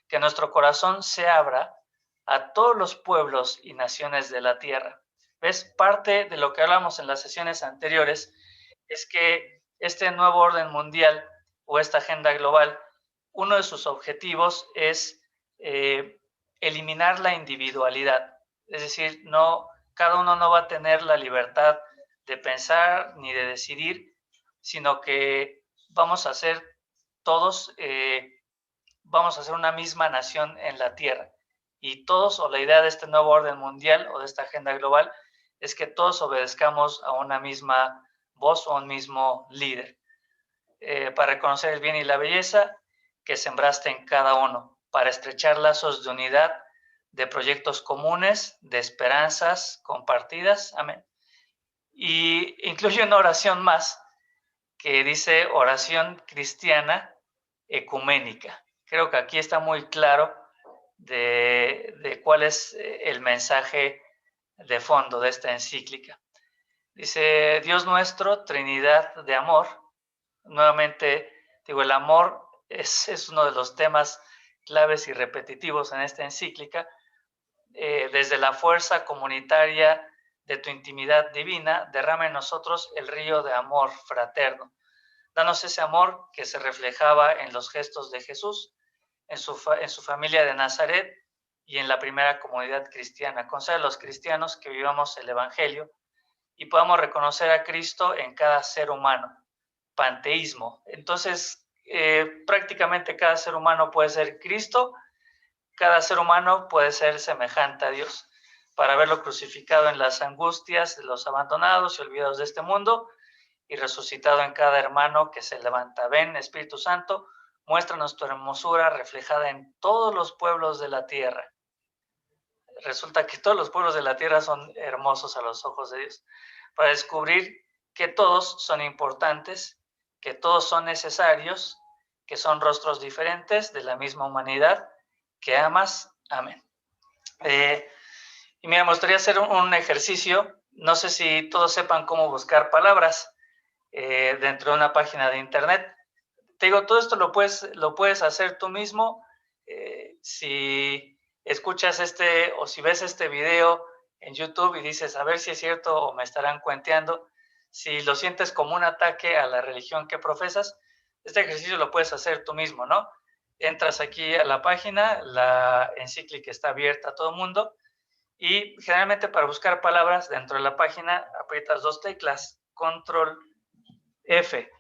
A: Que nuestro corazón se abra a todos los pueblos y naciones de la tierra. ¿Ves? Parte de lo que hablamos en las sesiones anteriores es que este nuevo orden mundial o esta agenda global, uno de sus objetivos es eliminar la individualidad. Es decir, cada uno no va a tener la libertad de pensar ni de decidir, sino que vamos a ser todos, vamos a ser una misma nación en la tierra. Y todos, o la idea de este nuevo orden mundial o de esta agenda global, es que todos obedezcamos a una misma voz o a un mismo líder, para reconocer el bien y la belleza que sembraste en cada uno, para estrechar lazos de unidad, de proyectos comunes, de esperanzas compartidas. Amén. Y incluye una oración más que dice oración cristiana ecuménica. Creo que aquí está muy claro de cuál es el mensaje de fondo de esta encíclica. Dice: Dios nuestro, Trinidad de amor. Nuevamente digo, el amor es uno de los temas claves y repetitivos en esta encíclica. Desde la fuerza comunitaria de tu intimidad divina, derrama en nosotros el río de amor fraterno. Danos ese amor que se reflejaba en los gestos de Jesús, en su familia de Nazaret y en la primera comunidad cristiana. Concede a los cristianos que vivamos el Evangelio y podamos reconocer a Cristo en cada ser humano. Panteísmo. Entonces, prácticamente cada ser humano puede ser Cristo, cada ser humano puede ser semejante a Dios, para verlo crucificado en las angustias de los abandonados y olvidados de este mundo y resucitado en cada hermano que se levanta. Ven, Espíritu Santo, muéstranos tu hermosura reflejada en todos los pueblos de la tierra. Resulta que todos los pueblos de la tierra son hermosos a los ojos de Dios, para descubrir que todos son importantes, que todos son necesarios, que son rostros diferentes de la misma humanidad que amas. Amén. Y me gustaría hacer un ejercicio. No sé si todos sepan cómo buscar palabras dentro de una página de internet. Te digo, todo esto lo puedes hacer tú mismo. Si escuchas o si ves este video en YouTube y dices, a ver si es cierto o me estarán cuenteando, si lo sientes como un ataque a la religión que profesas, este ejercicio lo puedes hacer tú mismo, ¿no? Entras aquí a la página, la encíclica está abierta a todo el mundo y generalmente para buscar palabras dentro de la página aprietas dos teclas, Control F.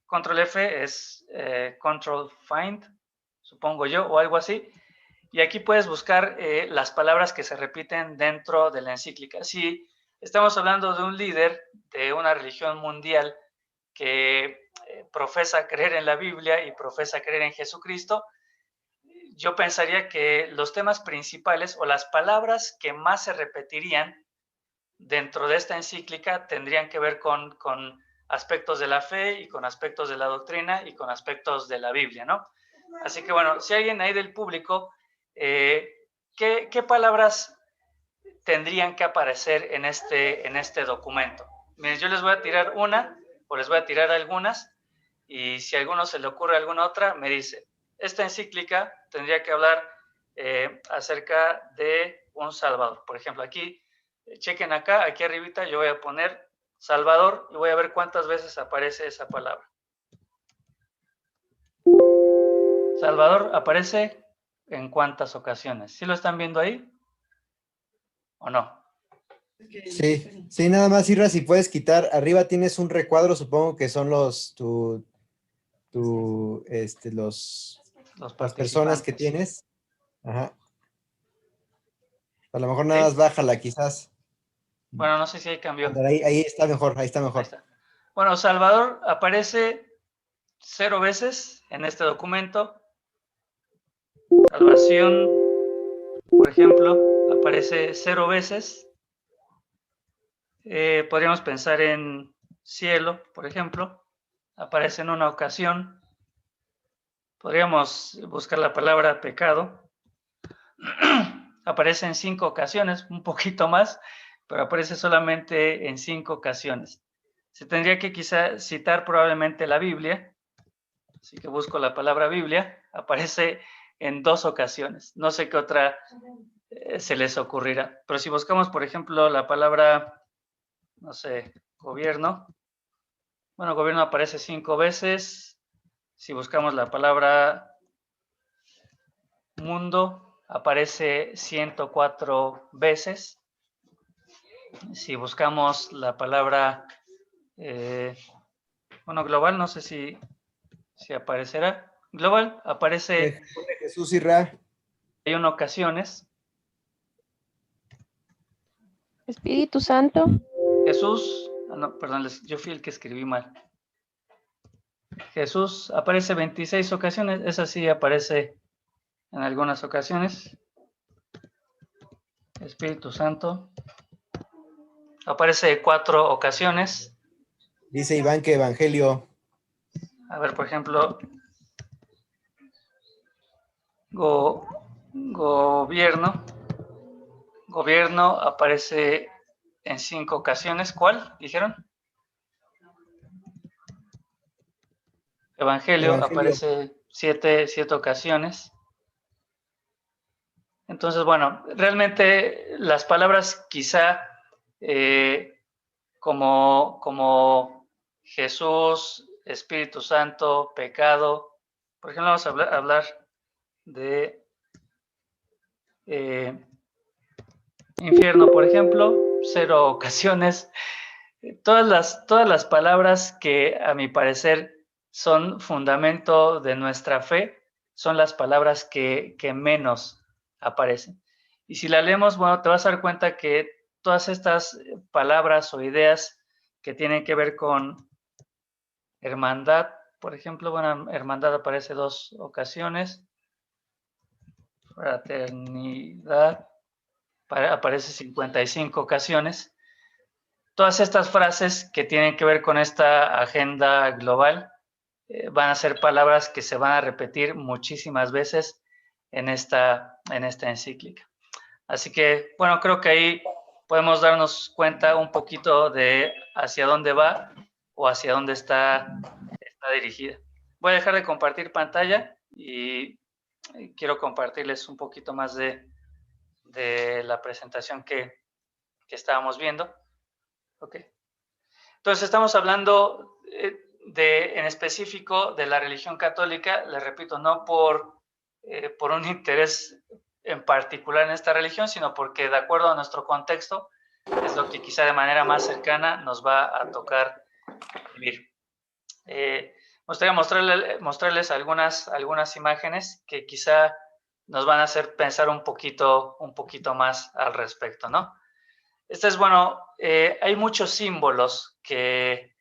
A: Control F es Control Find, supongo yo, o algo así. Y aquí puedes buscar las palabras que se repiten dentro de la encíclica. Si estamos hablando de un líder de una religión mundial que profesa creer en la Biblia y profesa creer en Jesucristo, yo pensaría que los temas principales o las palabras que más se repetirían dentro de esta encíclica tendrían que ver con aspectos de la fe y con aspectos de la doctrina y con aspectos de la Biblia, ¿no? Así que bueno, si alguien ahí del público, ¿qué palabras tendrían que aparecer en este documento? Miren, yo les voy a tirar una o les voy a tirar algunas y si a alguno se le ocurre alguna otra, me dice. Esta encíclica tendría que hablar acerca de un Salvador. Por ejemplo, aquí, chequen acá, aquí arribita yo voy a poner Salvador y voy a ver cuántas veces aparece esa palabra. Salvador aparece en cuántas ocasiones. ¿Sí lo están viendo ahí? ¿O no?
B: Sí, sí, nada más, Irra, si puedes quitar, arriba tienes un recuadro, supongo que son las personas que tienes. Ajá. A lo mejor nada más bájala, quizás.
A: Bueno, no sé si ahí cambió.
B: Ahí está mejor, ahí está mejor.
A: Ahí está. Bueno, Salvador aparece 0 veces en este documento. Salvación, por ejemplo, aparece 0 veces. Podríamos pensar en cielo, por ejemplo. Aparece en una ocasión. Podríamos buscar la palabra pecado. Aparece en 5 ocasiones, un poquito más, pero aparece solamente en 5 ocasiones. Se tendría que quizá citar probablemente la Biblia, así que busco la palabra Biblia, aparece en 2 ocasiones. No sé qué otra se les ocurrirá, pero si buscamos, por ejemplo, la palabra, no sé, gobierno, bueno, gobierno aparece 5 veces. Si buscamos la palabra mundo, aparece 104 veces. Si buscamos la palabra, bueno, global, no sé si aparecerá. Global aparece
B: Jesús y Ra.
A: en ocasiones.
C: Espíritu Santo.
A: Jesús, no, perdón, yo fui el que escribí mal. Jesús aparece 26 ocasiones, esa sí aparece en algunas ocasiones. Espíritu Santo aparece 4 ocasiones.
B: Dice Iván que Evangelio.
A: A ver, por ejemplo, gobierno. Gobierno aparece en 5 ocasiones. ¿Cuál? ¿Dijeron? Evangelio aparece 7 ocasiones. Entonces, bueno, realmente las palabras quizá como Jesús, Espíritu Santo, pecado. Por ejemplo, vamos a hablar de infierno, por ejemplo, 0 ocasiones. Todas las palabras que a mi parecer son fundamento de nuestra fe son las palabras que menos aparecen. Y si la leemos, bueno, te vas a dar cuenta que todas estas palabras o ideas que tienen que ver con hermandad, por ejemplo, bueno, hermandad aparece 2 ocasiones, fraternidad aparece 55 ocasiones. Todas estas frases que tienen que ver con esta agenda global van a ser palabras que se van a repetir muchísimas veces en esta encíclica. Así que, bueno, creo que ahí podemos darnos cuenta un poquito de hacia dónde va o hacia dónde está dirigida. Voy a dejar de compartir pantalla y quiero compartirles un poquito más de la presentación que estábamos viendo. Ok. Entonces, estamos hablando en específico de la religión católica, les repito, no por un interés en particular en esta religión, sino porque de acuerdo a nuestro contexto es lo que quizá de manera más cercana nos va a tocar vivir. Me gustaría mostrarles algunas imágenes que quizá nos van a hacer pensar un poquito más al respecto, ¿no? Bueno, hay muchos símbolos que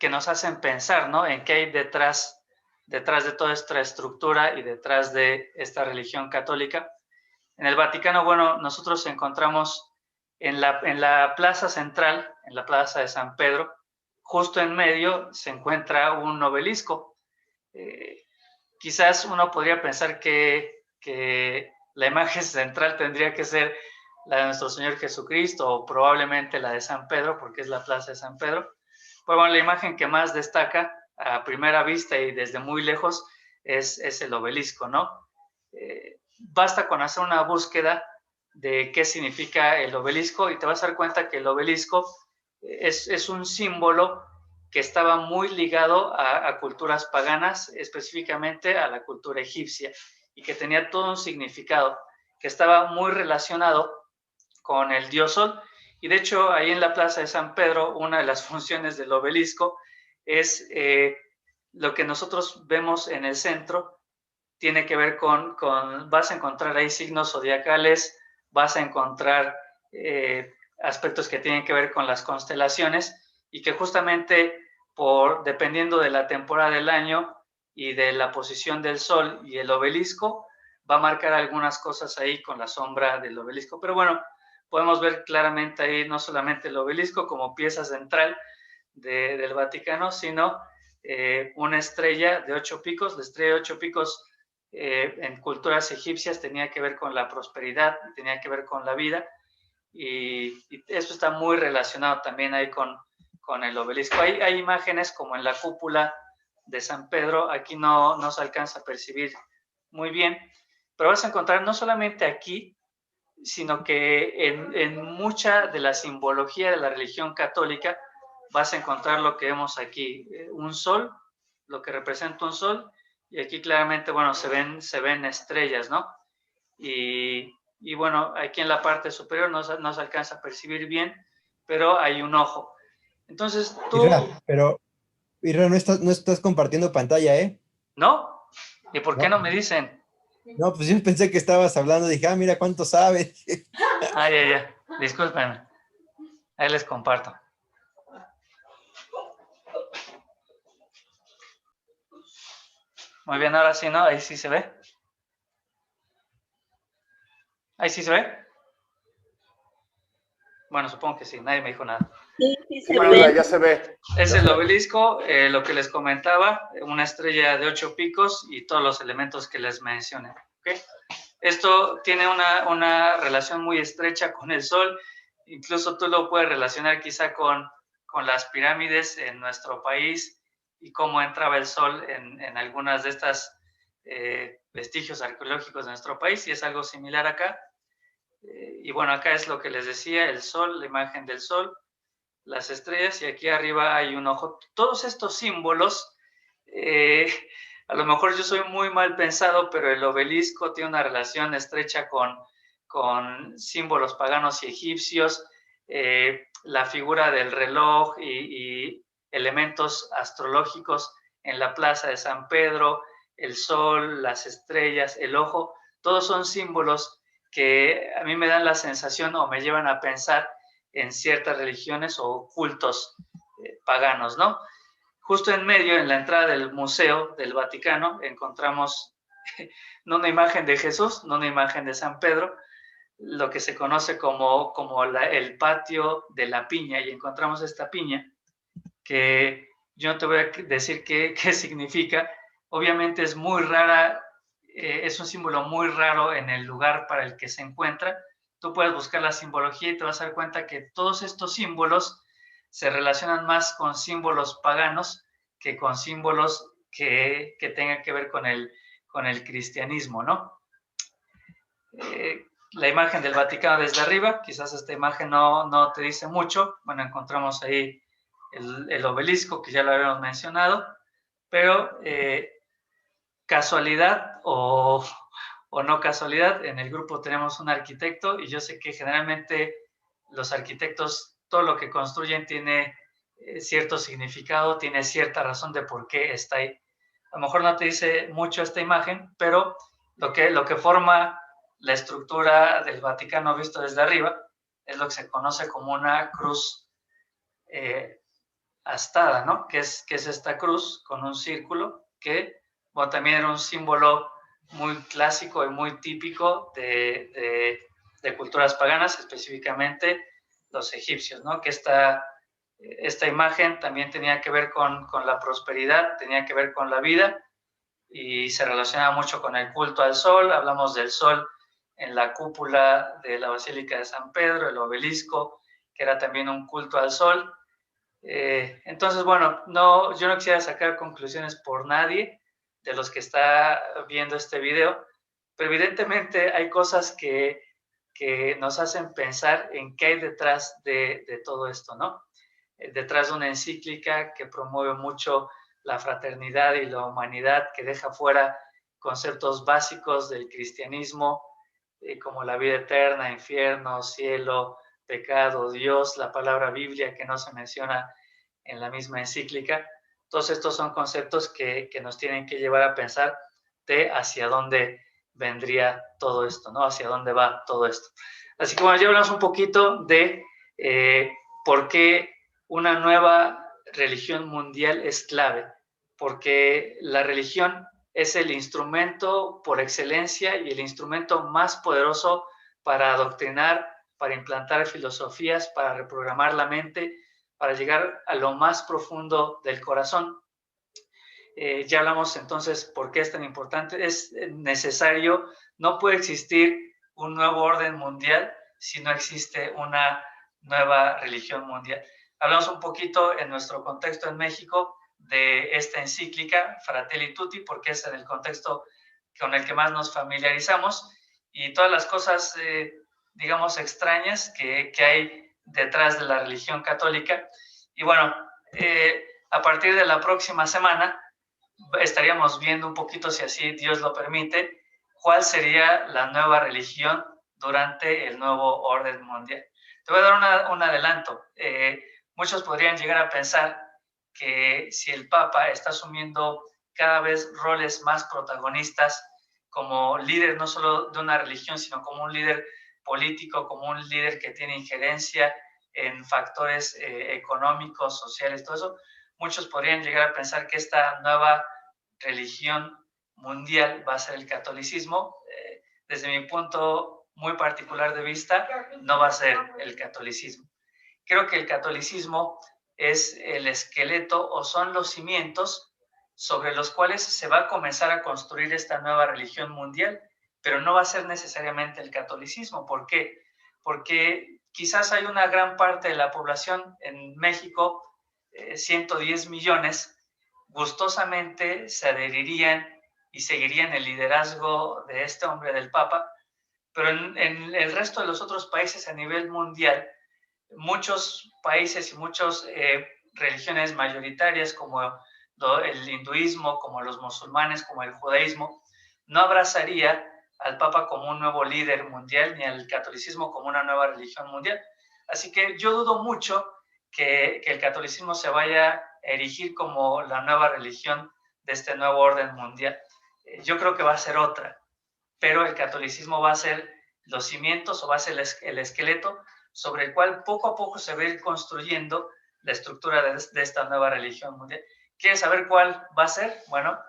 A: nos hacen pensar, ¿no? En qué hay detrás de toda esta estructura y detrás de esta religión católica. En el Vaticano, bueno, nosotros encontramos en la plaza central, en la plaza de San Pedro, justo en medio se encuentra un obelisco. Quizás uno podría pensar que la imagen central tendría que ser la de nuestro Señor Jesucristo o probablemente la de San Pedro, porque es la plaza de San Pedro. Pues bueno, la imagen que más destaca a primera vista y desde muy lejos es el obelisco, ¿no? Basta con hacer una búsqueda de qué significa el obelisco y te vas a dar cuenta que el obelisco es un símbolo que estaba muy ligado a culturas paganas, específicamente a la cultura egipcia, y que tenía todo un significado, que estaba muy relacionado con el dios Sol. Y de hecho, ahí en la plaza de San Pedro, una de las funciones del obelisco es lo que nosotros vemos en el centro, tiene que ver vas a encontrar ahí signos zodiacales, vas a encontrar aspectos que tienen que ver con las constelaciones y que justamente dependiendo de la temporada del año y de la posición del sol y el obelisco, va a marcar algunas cosas ahí con la sombra del obelisco. Pero bueno, podemos ver claramente ahí no solamente el obelisco como pieza central del Vaticano, sino una estrella de 8 picos. La estrella de 8 picos en culturas egipcias tenía que ver con la prosperidad, tenía que ver con la vida, y eso está muy relacionado también ahí con el obelisco. Hay imágenes como en la cúpula de San Pedro, aquí no se alcanza a percibir muy bien, pero vas a encontrar no solamente aquí, sino que en mucha de la simbología de la religión católica vas a encontrar lo que vemos aquí, un sol, lo que representa un sol, y aquí claramente, bueno, se ven estrellas, ¿no? Y bueno, aquí en la parte superior no se alcanza a percibir bien, pero hay un ojo. Entonces tú...
B: Irra, no estás compartiendo pantalla, ¿eh?
A: ¿No? ¿Y por qué
B: No.
A: no me dicen?
B: No, pues yo pensé que estabas hablando, dije, mira cuánto sabes.
A: Ya. Discúlpenme. Ahí les comparto. Muy bien, ahora sí, ¿no? Ahí sí se ve. ¿Ahí sí se ve? Bueno, supongo que sí, nadie me dijo nada.
E: Sí, se
A: Bueno,
E: ve.
F: Ya se ve.
A: Es el obelisco, lo que les comentaba, una estrella de 8 picos y todos los elementos que les mencioné. ¿Okay? Esto tiene una relación muy estrecha con el Sol, incluso tú lo puedes relacionar quizá con las pirámides en nuestro país y cómo entraba el Sol en algunas de estas vestigios arqueológicos de nuestro país, y es algo similar acá. Y bueno, acá es lo que les decía, el Sol, la imagen del Sol, las estrellas, y aquí arriba hay un ojo. Todos estos símbolos, a lo mejor yo soy muy mal pensado, pero el obelisco tiene una relación estrecha con símbolos paganos y egipcios, la figura del reloj y elementos astrológicos en la plaza de San Pedro, el sol, las estrellas, el ojo, todos son símbolos que a mí me dan la sensación o me llevan a pensar en ciertas religiones o cultos paganos, ¿no? Justo en medio, en la entrada del Museo del Vaticano, encontramos no una imagen de Jesús, no una imagen de San Pedro, lo que se conoce como el patio de la piña, y encontramos esta piña que yo no te voy a decir qué significa. Obviamente es muy rara, es un símbolo muy raro en el lugar para el que se encuentra. Tú puedes buscar la simbología y te vas a dar cuenta que todos estos símbolos se relacionan más con símbolos paganos que con símbolos que tengan que ver con el cristianismo, ¿no? La imagen del Vaticano desde arriba, quizás esta imagen no te dice mucho. Bueno, encontramos ahí el obelisco, que ya lo habíamos mencionado, pero casualidad o no casualidad, en el grupo tenemos un arquitecto, y yo sé que generalmente los arquitectos, todo lo que construyen tiene cierto significado, tiene cierta razón de por qué está ahí. A lo mejor no te dice mucho esta imagen, pero lo que forma la estructura del Vaticano visto desde arriba es lo que se conoce como una cruz astada, ¿no? Que es esta cruz con un círculo que, bueno, también era un símbolo muy clásico y muy típico de culturas paganas, específicamente los egipcios, ¿no? Que esta imagen también tenía que ver con la prosperidad, tenía que ver con la vida y se relaciona mucho con el culto al sol. Hablamos del sol en la cúpula de la Basílica de San Pedro, el obelisco, que era también un culto al sol. Entonces, bueno, yo no quisiera sacar conclusiones por nadie de los que está viendo este video, pero evidentemente hay cosas que nos hacen pensar en qué hay detrás de todo esto, ¿no? Detrás de una encíclica que promueve mucho la fraternidad y la humanidad, que deja fuera conceptos básicos del cristianismo, como la vida eterna, infierno, cielo, pecado, Dios, la palabra Biblia que no se menciona en la misma encíclica. Todos estos son conceptos que nos tienen que llevar a pensar de hacia dónde vendría todo esto, ¿no? Hacia dónde va todo esto. Así que bueno, ya hablamos un poquito de por qué una nueva religión mundial es clave, porque la religión es el instrumento por excelencia y el instrumento más poderoso para adoctrinar, para implantar filosofías, para reprogramar la mente, para llegar a lo más profundo del corazón. Ya hablamos entonces por qué es tan importante. Es necesario, no puede existir un nuevo orden mundial si no existe una nueva religión mundial. Hablamos un poquito en nuestro contexto en México de esta encíclica, Fratelli Tutti, porque es en el contexto con el que más nos familiarizamos, y todas las cosas, digamos, extrañas que hay detrás de la religión católica. Y bueno, a partir de la próxima semana estaríamos viendo un poquito, si así Dios lo permite, cuál sería la nueva religión durante el nuevo orden mundial. Te voy a dar un adelanto. Muchos podrían llegar a pensar que si el Papa está asumiendo cada vez roles más protagonistas como líder no solo de una religión, sino como un líder político, como un líder que tiene injerencia en factores económicos, sociales, todo eso, muchos podrían llegar a pensar que esta nueva religión mundial va a ser el catolicismo. Desde mi punto muy particular de vista, no va a ser el catolicismo. Creo que el catolicismo es el esqueleto o son los cimientos sobre los cuales se va a comenzar a construir esta nueva religión mundial, pero no va a ser necesariamente el catolicismo. ¿Por qué? Porque quizás hay una gran parte de la población en México, 110 millones, gustosamente se adherirían y seguirían el liderazgo de este hombre del Papa, pero en el resto de los otros países a nivel mundial, muchos países y muchas religiones mayoritarias como el hinduismo, como los musulmanes, como el judaísmo, no abrazaría al Papa como un nuevo líder mundial ni al catolicismo como una nueva religión mundial. Así que yo dudo mucho que el catolicismo se vaya a erigir como la nueva religión de este nuevo orden mundial. Yo creo que va a ser otra, pero el catolicismo va a ser los cimientos o va a ser el esqueleto sobre el cual poco a poco se va a ir construyendo la estructura de esta nueva religión mundial. ¿Quieres saber cuál va a ser? Bueno,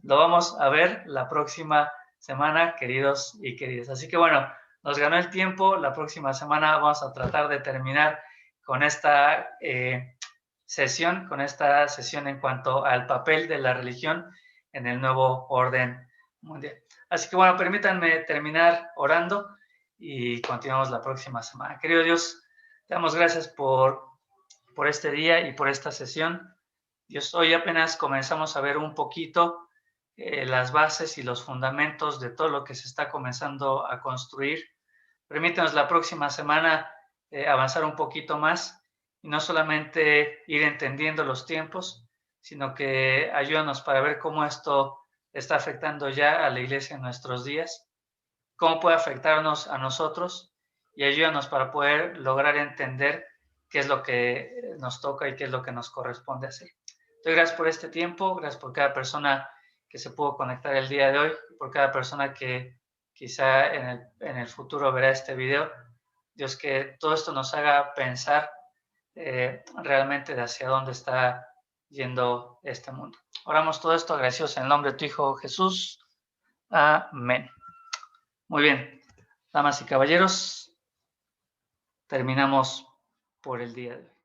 A: lo vamos a ver la próxima semana, queridos y queridas. Así que bueno, nos ganó el tiempo. La próxima semana vamos a tratar de terminar con esta sesión en cuanto al papel de la religión en el nuevo orden mundial. Así que bueno, permítanme terminar orando y continuamos la próxima semana. Querido Dios, te damos gracias por este día y por esta sesión. Dios, hoy apenas comenzamos a ver un poquito las bases y los fundamentos de todo lo que se está comenzando a construir. Permítanos la próxima semana avanzar un poquito más y no solamente ir entendiendo los tiempos, sino que ayúdanos para ver cómo esto está afectando ya a la iglesia en nuestros días, cómo puede afectarnos a nosotros, y ayúdanos para poder lograr entender qué es lo que nos toca y qué es lo que nos corresponde hacer. Doy gracias por este tiempo, gracias por cada persona que se pudo conectar el día de hoy, por cada persona que quizá en el futuro verá este video. Dios, que todo esto nos haga pensar realmente de hacia dónde está yendo este mundo. Oramos todo esto agradecidos en el nombre de tu Hijo Jesús. Amén. Muy bien, damas y caballeros, terminamos por el día de hoy.